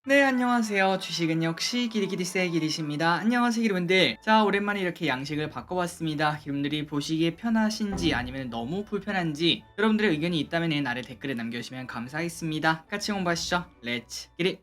네, 안녕하세요. 주식은 역시 기리기리세 기리십니다. 안녕하세요, 기리분들. 자, 오랜만에 이렇게 양식을 바꿔봤습니다. 기리분들이 보시기에 편하신지 아니면 너무 불편한지 여러분들의 의견이 있다면 아래 댓글에 남겨주시면 감사하겠습니다. 같이 공부하시죠. 렛츠 기리!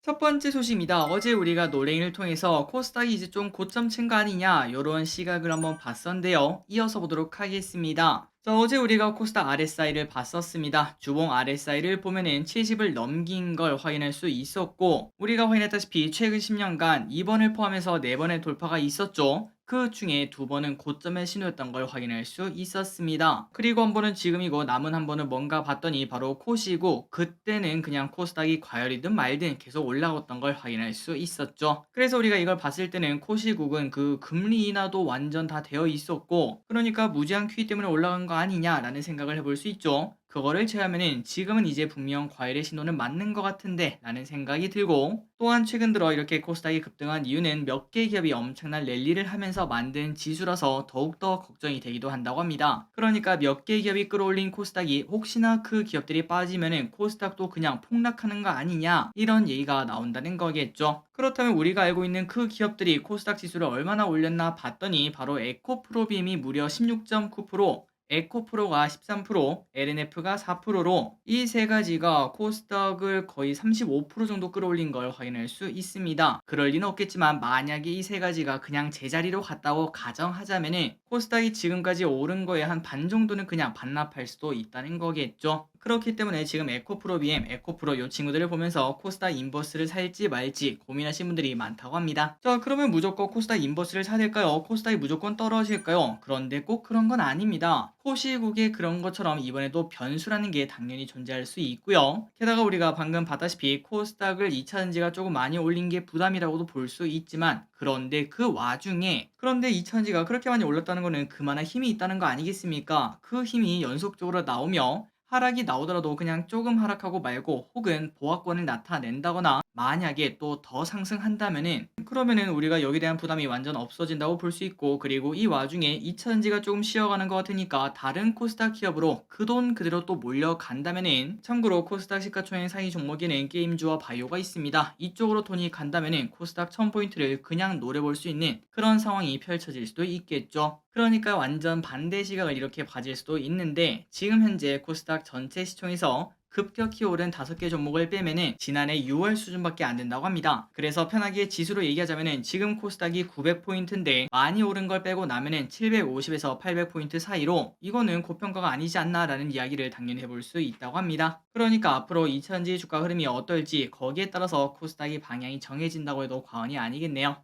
첫 번째 소식입니다. 어제 우리가 노랭이를 통해서 코스닥이 이제 좀 고점 친 거 아니냐 이런 시각을 한번 봤었는데요. 이어서 보도록 하겠습니다. 자, 어제 우리가 코스닥 RSI를 봤었습니다. 주봉 RSI를 보면은 70을 넘긴 걸 확인할 수 있었고, 우리가 확인했다시피 최근 10년간 2번을 포함해서 4번의 돌파가 있었죠. 그 중에 2번은 고점의 신호였던 걸 확인할 수 있었습니다. 그리고 한 번은 지금이고 남은 한 번은 뭔가 봤더니 바로 코시고, 그때는 그냥 코스닥이 과열이든 말든 계속 올라갔던 걸 확인할 수 있었죠. 그래서 우리가 이걸 봤을 때는 코시국은 그 금리 인하도 완전 다 되어 있었고, 그러니까 무제한 QE 때문에 올라간 거 아니냐라는 생각을 해볼 수 있죠. 그거를 제하면은 지금은 이제 분명 과열의 신호는 맞는 것 같은데 라는 생각이 들고, 또한 최근 들어 이렇게 코스닥이 급등한 이유는 몇 개 기업이 엄청난 랠리를 하면서 만든 지수라서 더욱더 걱정이 되기도 한다고 합니다. 그러니까 몇 개 기업이 끌어올린 코스닥이 혹시나 그 기업들이 빠지면은 코스닥도 그냥 폭락하는 거 아니냐 이런 얘기가 나온다는 거겠죠. 그렇다면 우리가 알고 있는 그 기업들이 코스닥 지수를 얼마나 올렸나 봤더니 바로 에코프로비엠이 무려 16.9%, 에코프로가 13%, LNF가 4%로 이 세 가지가 코스닥을 거의 35% 정도 끌어올린 걸 확인할 수 있습니다. 그럴 리는 없겠지만 만약에 이 세 가지가 그냥 제자리로 갔다고 가정하자면은 코스닥이 지금까지 오른 거에 한 반 정도는 그냥 반납할 수도 있다는 거겠죠. 그렇기 때문에 지금 에코프로 BM, 에코프로 요 친구들을 보면서 코스닥 인버스를 살지 말지 고민하시는 분들이 많다고 합니다. 자, 그러면 무조건 코스닥 인버스를 사야 될까요? 코스닥이 무조건 떨어질까요? 그런데 꼭 그런 건 아닙니다. 코시국에 그런 것처럼 이번에도 변수라는 게 당연히 존재할 수 있고요. 게다가 우리가 방금 봤다시피 코스닥을 2차전지가 조금 많이 올린 게 부담이라고도 볼 수 있지만, 그런데 그 와중에 그런데 2차전지가 그렇게 많이 올랐다는 거는 그만한 힘이 있다는 거 아니겠습니까? 그 힘이 연속적으로 나오며 하락이 나오더라도 그냥 조금 하락하고 말고 혹은 보합권을 나타낸다거나 만약에 또 더 상승한다면은 그러면은 우리가 여기에 대한 부담이 완전 없어진다고 볼 수 있고, 그리고 이 와중에 2차전지가 조금 쉬어가는 것 같으니까 다른 코스닥 기업으로 그 돈 그대로 또 몰려간다면은, 참고로 코스닥 시가총액 상위 종목에는 게임주와 바이오가 있습니다. 이쪽으로 돈이 간다면은 코스닥 1000포인트를 그냥 노려볼 수 있는 그런 상황이 펼쳐질 수도 있겠죠. 그러니까 완전 반대 시각을 이렇게 가질 수도 있는데, 지금 현재 코스닥 전체 시총에서 급격히 오른 5개 종목을 빼면은 지난해 6월 수준밖에 안 된다고 합니다. 그래서 편하게 지수로 얘기하자면은 지금 코스닥이 900포인트인데 많이 오른 걸 빼고 나면은 750에서 800포인트 사이로 이거는 고평가가 아니지 않나라는 이야기를 당연히 해볼 수 있다고 합니다. 그러니까 앞으로 2차전지 주가 흐름이 어떨지 거기에 따라서 코스닥이 방향이 정해진다고 해도 과언이 아니겠네요.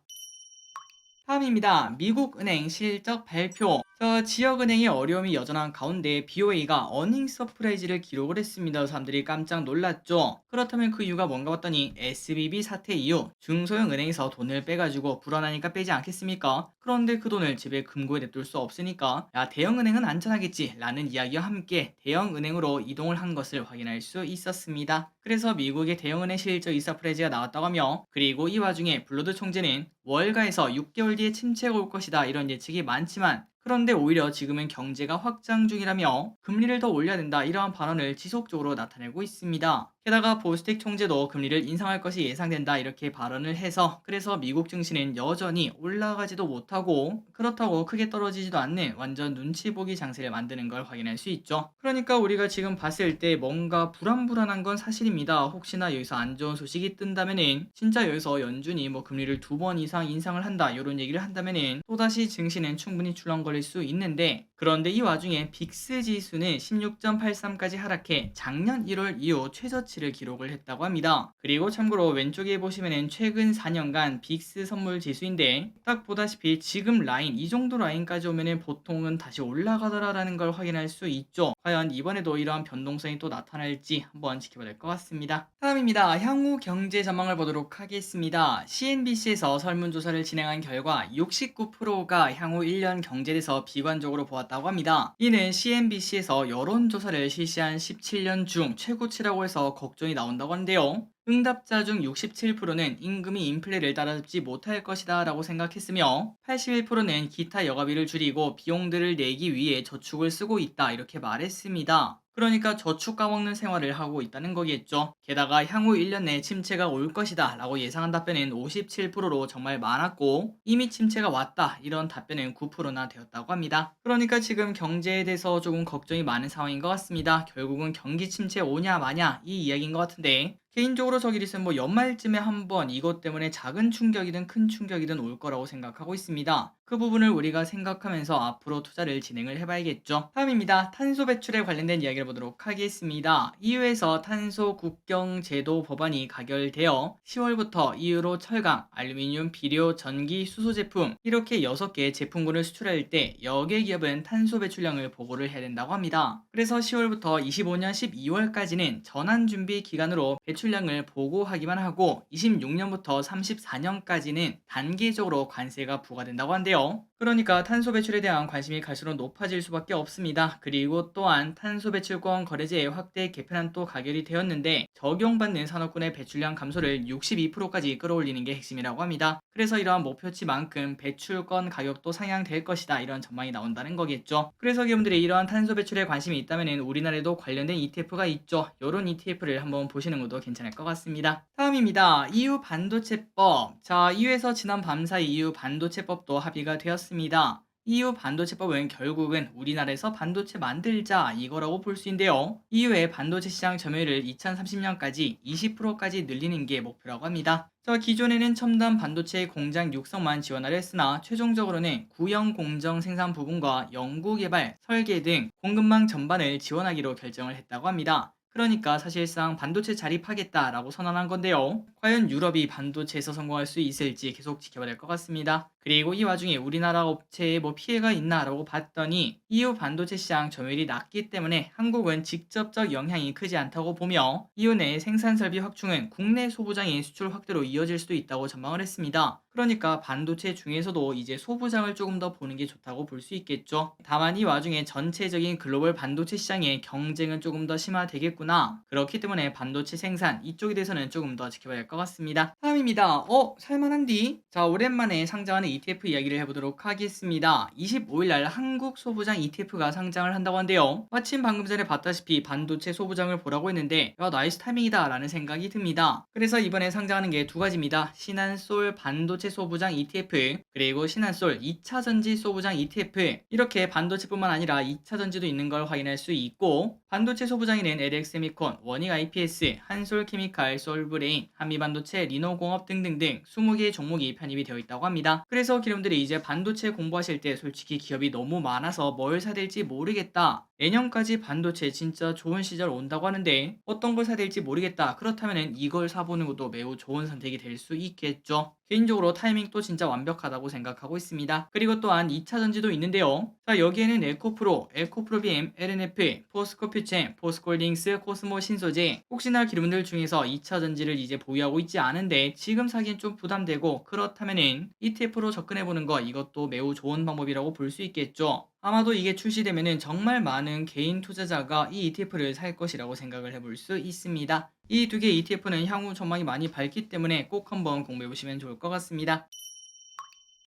다음입니다. 미국 은행 실적 발표. 지역은행의 어려움이 여전한 가운데 BOA가 어닝 서프라이즈를 기록을 했습니다. 사람들이 깜짝 놀랐죠. 그렇다면 그 이유가 뭔가 봤더니 SVB 사태 이후 중소형 은행에서 돈을 빼가지고 불안하니까 빼지 않겠습니까? 그런데 그 돈을 집에 금고에 냅둘 수 없으니까 야, 대형은행은 안전하겠지 라는 이야기와 함께 대형은행으로 이동을 한 것을 확인할 수 있었습니다. 그래서 미국의 대형은행 실적 이서프라이즈가 나왔다고 하며, 그리고 이 와중에 블러드 총재는 월가에서 6개월 뒤에 침체가 올 것이다 이런 예측이 많지만, 그런데 오히려 지금은 경제가 확장 중이라며 금리를 더 올려야 된다 이러한 발언을 지속적으로 나타내고 있습니다. 게다가 보스틱 총재도 금리를 인상할 것이 예상된다 이렇게 발언을 해서, 그래서 미국 증시는 여전히 올라가지도 못하고 그렇다고 크게 떨어지지도 않는 완전 눈치 보기 장세를 만드는 걸 확인할 수 있죠. 그러니까 우리가 지금 봤을 때 뭔가 불안불안한 건 사실입니다. 혹시나 여기서 안 좋은 소식이 뜬다면은 진짜 여기서 연준이 뭐 금리를 2번 이상 인상을 한다 이런 얘기를 한다면은 또다시 증시는 충분히 출렁거릴 수 있는데, 그런데 이 와중에 빅스 지수는 16.83까지 하락해 작년 1월 이후 최저치를 기록을 했다고 합니다. 그리고 참고로 왼쪽에 보시면은 최근 4년간 빅스 선물 지수인데, 딱 보다시피 지금 라인 이 정도 라인까지 오면은 보통은 다시 올라가더라라는 걸 확인할 수 있죠. 과연 이번에도 이러한 변동성이 또 나타날지 한번 지켜봐야 될 것 같습니다. 다음입니다. 향후 경제 전망을 보도록 하겠습니다. CNBC에서 설문조사를 진행한 결과 69%가 향후 1년 경제에서 비관적으로 보았다고 합니다. 이는 CNBC에서 여론조사를 실시한 17년 중 최고치라고 해서 걱정이 나온다고 하는데요. 응답자 중 67%는 임금이 인플레를 따라잡지 못할 것이다 라고 생각했으며, 81%는 기타 여가비를 줄이고 비용들을 내기 위해 저축을 쓰고 있다 이렇게 말했습니다. 그러니까 저축 까먹는 생활을 하고 있다는 거겠죠. 게다가 향후 1년 내에 침체가 올 것이다 라고 예상한 답변은 57%로 정말 많았고, 이미 침체가 왔다 이런 답변은 9%나 되었다고 합니다. 그러니까 지금 경제에 대해서 조금 걱정이 많은 상황인 것 같습니다. 결국은 경기 침체 오냐 마냐 이 이야기인 것 같은데, 개인적으로 저기리슨 뭐 연말쯤에 한번 이것 때문에 작은 충격이든 큰 충격이든 올 거라고 생각하고 있습니다. 그 부분을 우리가 생각하면서 앞으로 투자를 진행을 해봐야겠죠. 다음입니다. 탄소 배출에 관련된 이야기를 보도록 하겠습니다. EU에서 탄소 국경 제도 법안이 가결되어 10월부터 EU로 철강, 알루미늄, 비료, 전기, 수소 제품 이렇게 6개 제품군을 수출할 때 여객 기업은 탄소 배출량을 보고를 해야 된다고 합니다. 그래서 10월부터 25년 12월까지는 전환 준비 기간으로 배출량을 보고하기만 하고, 26년부터 34년까지는 단계적으로 관세가 부과된다고 한대요. 그러니까 탄소 배출에 대한 관심이 갈수록 높아질 수밖에 없습니다. 그리고 또한 탄소 배출권 거래제의 확대 개편안도 가결이 되었는데, 적용받는 산업군의 배출량 감소를 62%까지 끌어올리는 게 핵심이라고 합니다. 그래서 이러한 목표치만큼 배출권 가격도 상향될 것이다 이런 전망이 나온다는 거겠죠. 그래서 기업들이 이러한 탄소 배출에 관심이 있다면 우리나라에도 관련된 ETF가 있죠. 이런 ETF를 한번 보시는 것도 괜찮을 것 같습니다. 다음입니다. EU 반도체법. 자, EU에서 지난 밤사이 EU 반도체법도 합의가 되었습니다. EU 반도체법은 결국은 우리나라에서 반도체 만들자 이거라고 볼 수 있는데요. EU의 반도체 시장 점유율을 2030년까지 20%까지 늘리는 게 목표라고 합니다. 자, 기존에는 첨단 반도체 공장 육성만 지원하려 했으나 최종적으로는 구형 공정 생산 부분과 연구개발, 설계 등 공급망 전반을 지원하기로 결정을 했다고 합니다. 그러니까 사실상 반도체 자립하겠다라고 선언한 건데요. 과연 유럽이 반도체에서 성공할 수 있을지 계속 지켜봐야 될 것 같습니다. 그리고 이 와중에 우리나라 업체에 뭐 피해가 있나라고 봤더니 EU 반도체 시장 점유율이 낮기 때문에 한국은 직접적 영향이 크지 않다고 보며, EU 내 생산 설비 확충은 국내 소부장의 수출 확대로 이어질 수도 있다고 전망을 했습니다. 그러니까 반도체 중에서도 이제 소부장을 조금 더 보는 게 좋다고 볼 수 있겠죠. 다만 이 와중에 전체적인 글로벌 반도체 시장의 경쟁은 조금 더 심화되겠구나. 그렇기 때문에 반도체 생산 이쪽에 대해서는 조금 더 지켜봐야 할 것 같습니다. 다음입니다. 살만한디? 자, 오랜만에 상장하는 ETF 이야기를 해보도록 하겠습니다. 25일날 한국 소부장 ETF가 상장을 한다고 한대요. 마침 방금 전에 봤다시피 반도체 소부장을 보라고 했는데, 야, 나이스 타이밍이다 라는 생각이 듭니다. 그래서 이번에 상장하는 게 두 가지입니다. 신한솔 반도체 소부장 ETF, 그리고 신한솔 2차전지 소부장 ETF. 이렇게 반도체뿐만 아니라 2차전지도 있는 걸 확인할 수 있고, 반도체 소부장에는 LX세미콘, 원익 IPS, 한솔케미칼, 솔브레인, 한미반도체, 리노공업 등등등 20개의 종목이 편입이 되어 있다고 합니다. 그래서 기름들이 이제 반도체 공부하실 때 솔직히 기업이 너무 많아서 뭘 사야 될지 모르겠다, 내년까지 반도체 진짜 좋은 시절 온다고 하는데 어떤 걸 사야 될지 모르겠다, 그렇다면 이걸 사보는 것도 매우 좋은 선택이 될 수 있겠죠. 개인적으로 타이밍도 진짜 완벽하다고 생각하고 있습니다. 그리고 또한 2차전지도 있는데요. 자, 여기에는 에코프로, 에코프로비엠, LNF, 포스코퓨첸, 포스콜딩스, 코스모 신소재, 혹시나 기름들 중에서 2차전지를 이제 보유하고 있지 않은데 지금 사기엔 좀 부담되고, 그렇다면은 ETF로 접근해보는 거 이것도 매우 좋은 방법이라고 볼 수 있겠죠. 아마도 이게 출시되면은 정말 많은 개인 투자자가 이 ETF를 살 것이라고 생각을 해볼 수 있습니다. 이 두 개의 ETF는 향후 전망이 많이 밝기 때문에 꼭 한번 공부해보시면 좋을 것 같습니다.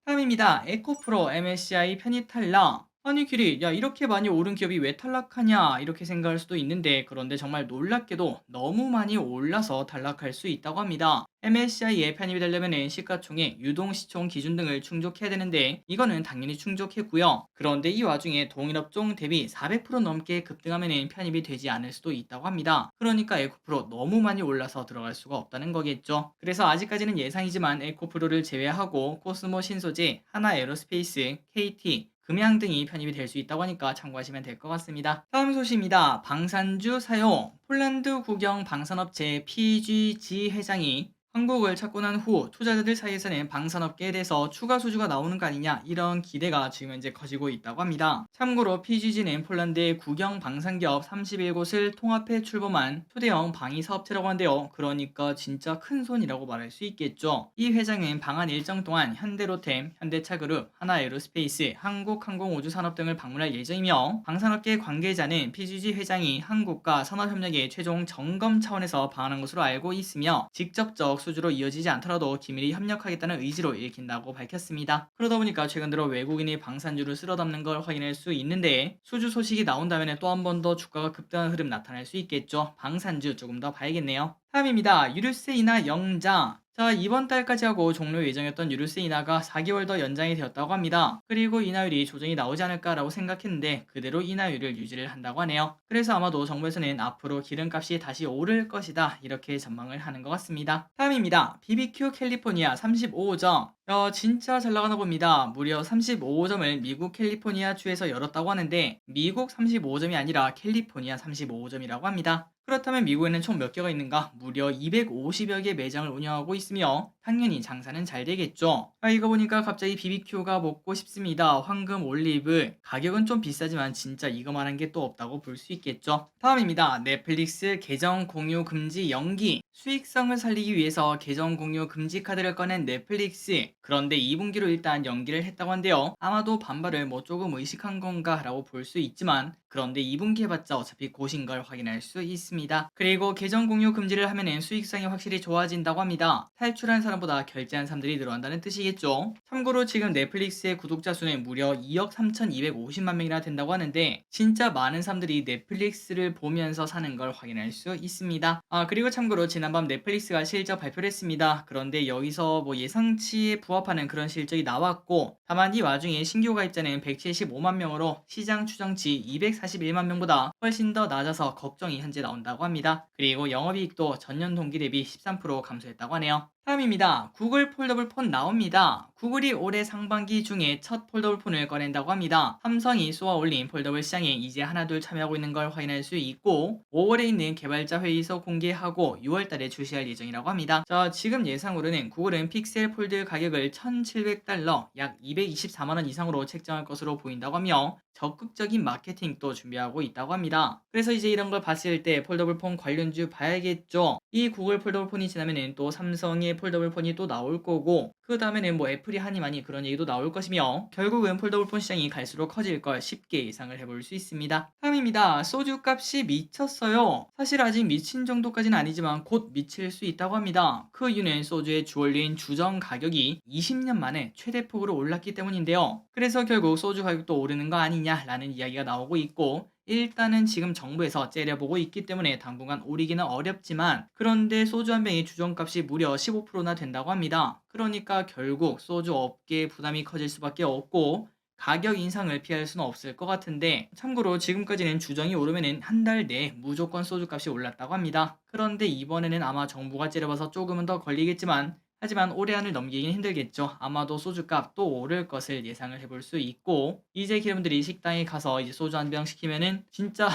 다음입니다. 에코프로 MSCI 편입 탈락. 아니 길이, 야, 이렇게 많이 오른 기업이 왜 탈락하냐 이렇게 생각할 수도 있는데, 그런데 정말 놀랍게도 너무 많이 올라서 탈락할 수 있다고 합니다. MSCI에 편입이 되려면 시가총액, 유동시총 기준 등을 충족해야 되는데 이거는 당연히 충족했고요. 그런데 이 와중에 동일업종 대비 400% 넘게 급등하면 편입이 되지 않을 수도 있다고 합니다. 그러니까 에코프로 너무 많이 올라서 들어갈 수가 없다는 거겠죠. 그래서 아직까지는 예상이지만 에코프로를 제외하고 코스모 신소재, 하나에어로스페이스, KT, 금양 등이 편입이 될 수 있다고 하니까 참고하시면 될 것 같습니다. 다음 소식입니다. 방산주 사용. 폴란드 국영 방산업체 PGG 회장이 한국을 찾고 난 후 투자자들 사이에서는 방산업계에 대해서 추가 수주가 나오는 거 아니냐 이런 기대가 지금 현재 커지고 있다고 합니다. 참고로 PGG는 폴란드의 국영 방산기업 31곳을 통합해 출범한 초대형 방위 사업체라고 한데요. 그러니까 진짜 큰 손이라고 말할 수 있겠죠. 이 회장은 방한 일정 동안 현대로템, 현대차그룹, 하나에어로스페이스, 한국항공우주산업 등을 방문할 예정이며, 방산업계 관계자는 PGG 회장이 한국과 산업협력의 최종 점검 차원에서 방한한 것으로 알고 있으며 직접적 수주로 이어지지 않더라도 기밀히 협력하겠다는 의지로 읽힌다고 밝혔습니다. 그러다 보니까 최근 들어 외국인이 방산주를 쓸어담는 걸 확인할 수 있는데 수주 소식이 나온다면 또 한 번 더 주가가 급등한 흐름 나타날 수 있겠죠. 방산주 조금 더 봐야겠네요. 다음입니다. 유류세 인하 영장. 자, 이번 달까지 하고 종료 예정이었던 유류세 인하가 4개월 더 연장이 되었다고 합니다. 그리고 인하율이 조정이 나오지 않을까라고 생각했는데 그대로 인하율을 유지를 한다고 하네요. 그래서 아마도 정부에서는 앞으로 기름값이 다시 오를 것이다 이렇게 전망을 하는 것 같습니다. 다음입니다. BBQ 캘리포니아 35점. 진짜 잘 나가나 봅니다. 무려 35점을 미국 캘리포니아 주에서 열었다고 하는데 미국 35점이 아니라 캘리포니아 35점이라고 합니다. 그렇다면 미국에는 총 몇 개가 있는가? 무려 250여 개 매장을 운영하고 있으며 당연히 장사는 잘 되겠죠. 이거 보니까 갑자기 BBQ가 먹고 싶습니다. 황금 올리브. 가격은 좀 비싸지만 진짜 이거만한 게 또 없다고 볼 수 있겠죠. 다음입니다. 넷플릭스 계정 공유 금지 연기. 수익성을 살리기 위해서 계정 공유 금지 카드를 꺼낸 넷플릭스. 그런데 2분기로 일단 연기를 했다고 한데요. 아마도 반발을 조금 의식한 건가 라고 볼 수 있지만 그런데 2분기 해봤자 어차피 고신 걸 확인할 수 있습니다. 그리고 계정 공유 금지를 하면은 수익성이 확실히 좋아진다고 합니다. 탈출한 사람보다 결제한 사람들이 늘어난다는 뜻이겠죠. 참고로 지금 넷플릭스의 구독자 수는 무려 2억 3,250만 명이나 된다고 하는데 진짜 많은 사람들이 넷플릭스를 보면서 사는 걸 확인할 수 있습니다. 그리고 참고로 지난밤 넷플릭스가 실적 발표를 했습니다. 그런데 여기서 예상치에 부합하는 그런 실적이 나왔고 다만 이 와중에 신규 가입자는 175만 명으로 시장 추정치 241만 명보다 훨씬 더 낮아서 걱정이 현재 나온다고 합니다. 그리고 영업이익도 전년 동기 대비 13% 감소했다고 하네요. 다음입니다. 구글 폴더블 폰 나옵니다. 구글이 올해 상반기 중에 첫 폴더블 폰을 꺼낸다고 합니다. 삼성이 쏘아 올린 폴더블 시장에 이제 하나둘 참여하고 있는 걸 확인할 수 있고 5월에 있는 개발자 회의에서 공개하고 6월달에 출시할 예정이라고 합니다. 자, 지금 예상으로는 구글은 픽셀 폴드 가격을 $1,700, 약 224만원 이상으로 책정할 것으로 보인다고 하며 적극적인 마케팅도 준비하고 있다고 합니다. 그래서 이제 이런 걸 봤을 때 폴더블 폰 관련주 봐야겠죠. 이 구글 폴더블 폰이 지나면은 또 삼성의 폴더블 폰이 또 나올 거고 그 다음에는 애플이 하니 많이 그런 얘기도 나올 것이며 결국은 폴더블 폰 시장이 갈수록 커질 걸 쉽게 예상을 해볼 수 있습니다. 다음입니다. 소주 값이 미쳤어요. 사실 아직 미친 정도까지는 아니지만 곧 미칠 수 있다고 합니다. 그 이유는 소주의 주원료인 주정 가격이 20년 만에 최대폭으로 올랐기 때문인데요. 그래서 결국 소주 가격도 오르는 거 아니냐라는 이야기가 나오고 있고 일단은 지금 정부에서 째려보고 있기 때문에 당분간 오르기는 어렵지만 그런데 소주 한 병의 주정값이 무려 15%나 된다고 합니다. 그러니까 결국 소주 업계의 부담이 커질 수밖에 없고 가격 인상을 피할 수는 없을 것 같은데 참고로 지금까지는 주정이 오르면은 한 달 내에 무조건 소주값이 올랐다고 합니다. 그런데 이번에는 아마 정부가 째려봐서 조금은 더 걸리겠지만 하지만 올해 안을 넘기긴 힘들겠죠. 아마도 소주값 또 오를 것을 예상을 해볼 수 있고 이제 여러분들이 식당에 가서 이제 소주 한 병 시키면은 진짜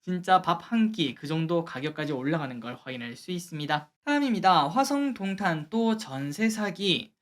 진짜 밥 한 끼 그 정도 가격까지 올라가는 걸 확인할 수 있습니다. 다음입니다. 화성 동탄 또 전세 사기.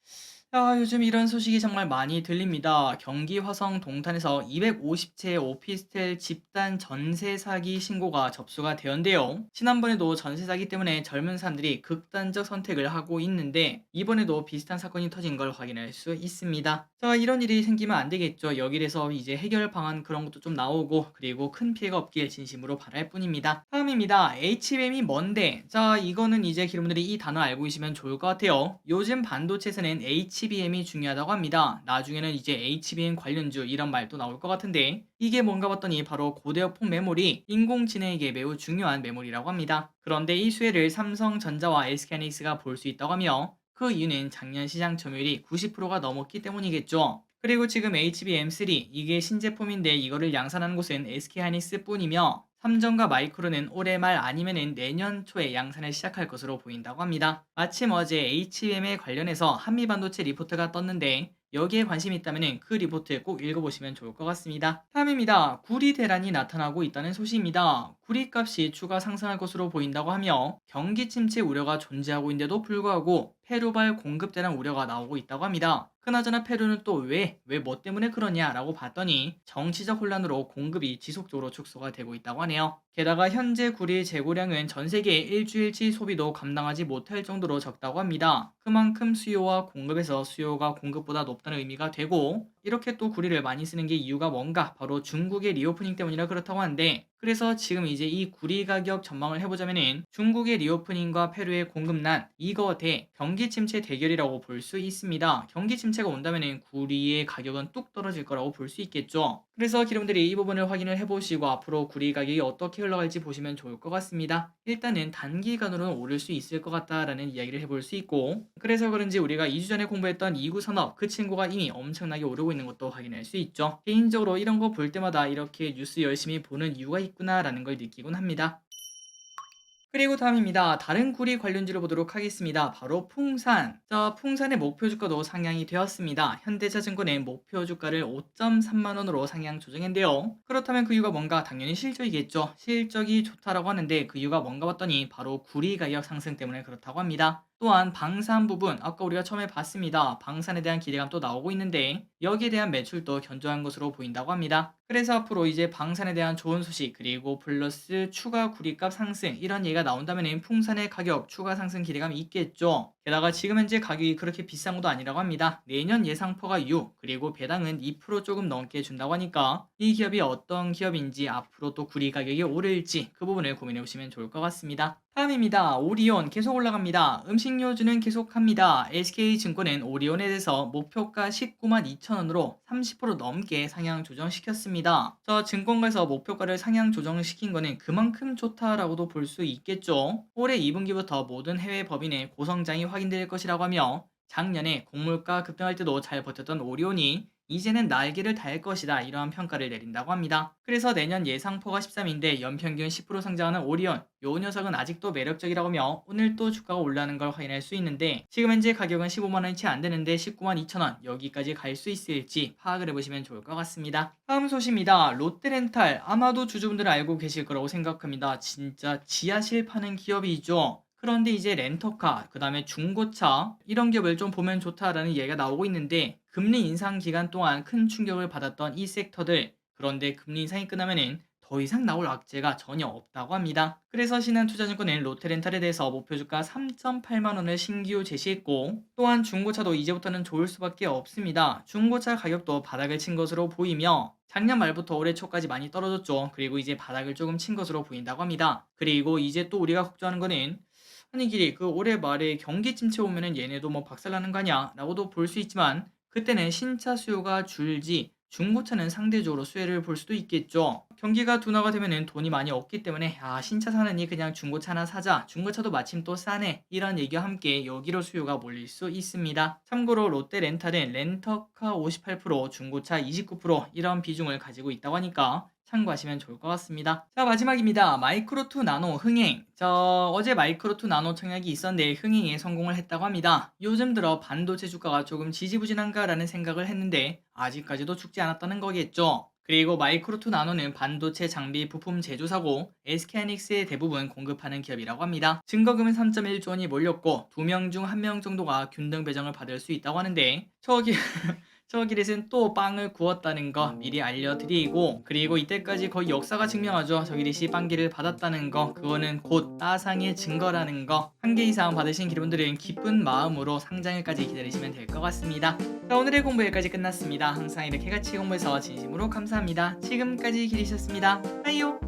요즘 이런 소식이 정말 많이 들립니다. 경기 화성 동탄에서 250채 오피스텔 집단 전세 사기 신고가 접수가 되었는데요. 지난번에도 전세 사기 때문에 젊은 사람들이 극단적 선택을 하고 있는데 이번에도 비슷한 사건이 터진 걸 확인할 수 있습니다. 자, 이런 일이 생기면 안 되겠죠. 여기에서 이제 해결 방안 그런 것도 좀 나오고 그리고 큰 피해가 없길 진심으로 바랄 뿐입니다. 다음입니다. HBM이 뭔데? 자, 이거는 이제 여러분들이 이 단어 알고 계시면 좋을 것 같아요. 요즘 반도체에서는 HBM이 중요하다고 합니다. 나중에는 이제 HBM 관련주 이런 말도 나올 것 같은데 이게 뭔가 봤더니 바로 고대역폭 메모리, 인공지능에게 매우 중요한 메모리라고 합니다. 그런데 이 수혜를 삼성전자와 SK하이닉스가 볼 수 있다고 하며 그 이유는 작년 시장 점유율이 90%가 넘었기 때문이겠죠. 그리고 지금 HBM3 이게 신제품인데 이거를 양산하는 곳은 SK하이닉스 뿐이며 삼성과 마이크론은 올해 말 아니면은 내년 초에 양산을 시작할 것으로 보인다고 합니다. 마침 어제 HBM에 관련해서 한미반도체 리포트가 떴는데 여기에 관심이 있다면 그 리포트 꼭 읽어보시면 좋을 것 같습니다. 다음입니다. 구리 대란이 나타나고 있다는 소식입니다. 구리 값이 추가 상승할 것으로 보인다고 하며 경기 침체 우려가 존재하고 있는데도 불구하고 페루발 공급 대란 우려가 나오고 있다고 합니다. 그나저나 페루는 또 왜 뭐 때문에 그러냐라고 봤더니 정치적 혼란으로 공급이 지속적으로 축소가 되고 있다고 하네요. 게다가 현재 구리의 재고량은 전 세계 일주일치 소비도 감당하지 못할 정도로 적다고 합니다. 그만큼 수요와 공급에서 수요가 공급보다 높다는 의미가 되고 이렇게 또 구리를 많이 쓰는 게 이유가 뭔가? 바로 중국의 리오프닝 때문이라 그렇다고 하는데, 그래서 지금 이제 이 구리 가격 전망을 해보자면은 중국의 리오프닝과 페루의 공급난 이거 대 경기 침체 대결이라고 볼 수 있습니다. 경기 침체가 온다면은 구리의 가격은 뚝 떨어질 거라고 볼 수 있겠죠. 그래서 여러분들이 이 부분을 확인을 해보시고 앞으로 구리 가격이 어떻게 흘러갈지 보시면 좋을 것 같습니다. 일단은 단기간으로는 오를 수 있을 것 같다라는 이야기를 해볼 수 있고, 그래서 그런지 우리가 2주 전에 공부했던 이구 산업 그 친구가 이미 엄청나게 오르고 있는 것도 확인할 수 있죠. 개인적으로 이런 거 볼 때마다 이렇게 뉴스 열심히 보는 이유가 있구나라는 걸 느끼곤 합니다. 그리고 다음입니다. 다른 구리 관련주를 보도록 하겠습니다. 바로 풍산. 자, 풍산의 목표 주가도 상향이 되었습니다. 현대차증권의 목표 주가를 5.3만 원으로 상향 조정했는데요. 그렇다면 그 이유가 뭔가? 당연히 실적이겠죠. 실적이 좋다라고 하는데 그 이유가 뭔가 봤더니 바로 구리 가격 상승 때문에 그렇다고 합니다. 또한 방산 부분, 아까 우리가 처음에 봤습니다. 방산에 대한 기대감도 나오고 있는데 여기에 대한 매출도 견조한 것으로 보인다고 합니다. 그래서 앞으로 이제 방산에 대한 좋은 소식, 그리고 플러스 추가 구리값 상승 이런 얘기가 나온다면 풍산의 가격 추가 상승 기대감이 있겠죠. 게다가 지금 현재 가격이 그렇게 비싼 것도 아니라고 합니다. 내년 예상퍼가 6, 그리고 배당은 2% 조금 넘게 준다고 하니까 이 기업이 어떤 기업인지 앞으로 또 구리 가격이 오를지 그 부분을 고민해 보시면 좋을 것 같습니다. 다음입니다. 오리온 계속 올라갑니다. 음식료주는 계속합니다. SK증권은 오리온에 대해서 목표가 19만 2천 원으로 30% 넘게 상향 조정시켰습니다. 저 증권가에서 목표가를 상향 조정시킨 거는 그만큼 좋다라고도 볼 수 있겠죠. 올해 2분기부터 모든 해외 법인의 고성장이 확인될 것이라고 하며 작년에 곡물가 급등할 때도 잘 버텼던 오리온이 이제는 날개를 달 것이다 이러한 평가를 내린다고 합니다. 그래서 내년 예상포가 13인데 연평균 10% 상장하는 오리온 요 녀석은 아직도 매력적이라고 하며 오늘 또 주가가 올라가는 걸 확인할 수 있는데 지금 현재 가격은 15만원이 채 안되는데 19만 2천원 여기까지 갈 수 있을지 파악을 해보시면 좋을 것 같습니다. 다음 소식입니다. 롯데렌탈 아마도 주주분들은 알고 계실 거라고 생각합니다. 진짜 지하실 파는 기업이죠. 그런데 이제 렌터카, 그 다음에 중고차 이런 기업을 좀 보면 좋다라는 이야기가 나오고 있는데 금리 인상 기간 동안 큰 충격을 받았던 이 섹터들, 그런데 금리 인상이 끝나면은 더 이상 나올 악재가 전혀 없다고 합니다. 그래서 신한투자증권은 롯데렌탈에 대해서 목표주가 3.8만 원을 신규 제시했고 또한 중고차도 이제부터는 좋을 수밖에 없습니다. 중고차 가격도 바닥을 친 것으로 보이며 작년 말부터 올해 초까지 많이 떨어졌죠. 그리고 이제 바닥을 조금 친 것으로 보인다고 합니다. 그리고 이제 또 우리가 걱정하는 거는 아니 길이 그 올해 말에 경기 침체 오면은 얘네도 뭐 박살나는 거 아니야 라고도 볼 수 있지만 그때는 신차 수요가 줄지 중고차는 상대적으로 수혜를 볼 수도 있겠죠. 경기가 둔화가 되면은 돈이 많이 없기 때문에 신차 사느니 그냥 중고차나 사자, 중고차도 마침 또 싸네 이런 얘기와 함께 여기로 수요가 몰릴 수 있습니다. 참고로 롯데렌탈은 렌터카 58%, 중고차 29% 이런 비중을 가지고 있다고 하니까 참고하시면 좋을 것 같습니다. 자, 마지막입니다. 마이크로2 나노 흥행. 어제 마이크로2 나노 청약이 있었는데 흥행에 성공을 했다고 합니다. 요즘 들어 반도체 주가가 조금 지지부진한가라는 생각을 했는데 아직까지도 죽지 않았다는 거겠죠. 그리고 마이크로2 나노는 반도체 장비 부품 제조사고 SK하이닉스의 대부분 공급하는 기업이라고 합니다. 증거금은 3.1조 원이 몰렸고 2명 중 1명 정도가 균등 배정을 받을 수 있다고 하는데 저 기릿은 또 빵을 구웠다는 거 미리 알려드리고, 그리고 이때까지 거의 역사가 증명하죠. 저 기릿이 빵기를 받았다는 거, 그거는 곧 따상의 증거라는 거. 한 개 이상 받으신 기분들은 기쁜 마음으로 상장일까지 기다리시면 될 것 같습니다. 자, 오늘의 공부 여기까지 끝났습니다. 항상 이렇게 같이 공부해서 진심으로 감사합니다. 지금까지 기리셨습니다. 빠이요.